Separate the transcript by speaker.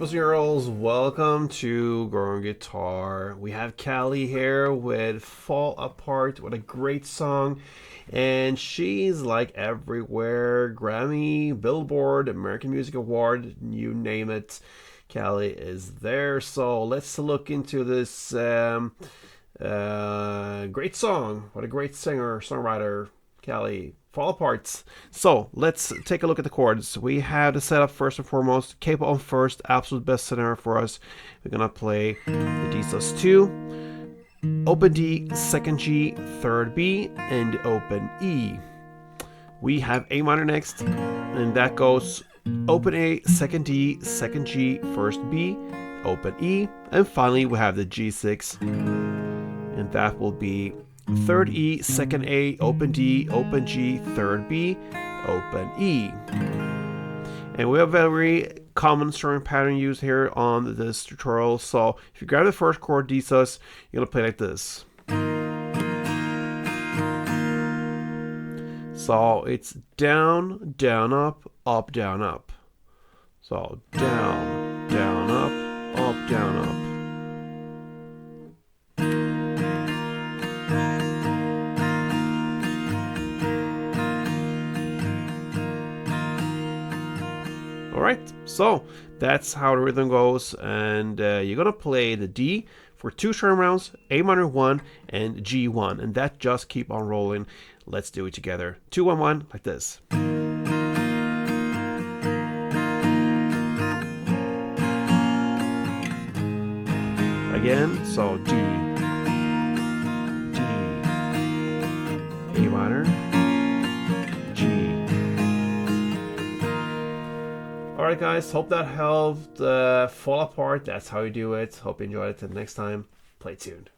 Speaker 1: boys and girls? Welcome to Growing Guitar. We have Kali here with Fall Apart, what a great song. And she's like everywhere, Grammy, Billboard, American Music Award, you name it. Kali is there. So let's look into this great song. What a great singer, songwriter, Kali. Fall Apart. So let's take a look at the chords. We have the setup first and foremost. Capo on first, absolute best scenario for us. We're gonna play the D sus2, open D, second G, third B, and open E. We have A minor next, and that goes open A, second D, second G, first B, open E, and finally we have the G6, and that will be third E, second A, open D, open G, third B, open E. And we have a very common strumming pattern used here on this tutorial. So if you grab the first chord D sus, you're gonna play like this. So it's down, down, up, down, up. So down, down, up, down, up. Alright, so that's how the rhythm goes, and you're gonna play the D for 2 strum rounds, A minor 1 and G1, and that just keep on rolling. Let's do it together. 2 1 1 like this. Again, so D, A minor, G. Alright guys, hope that helped. Fall Apart, that's how you do it. Hope you enjoyed it. Until next time, play tuned.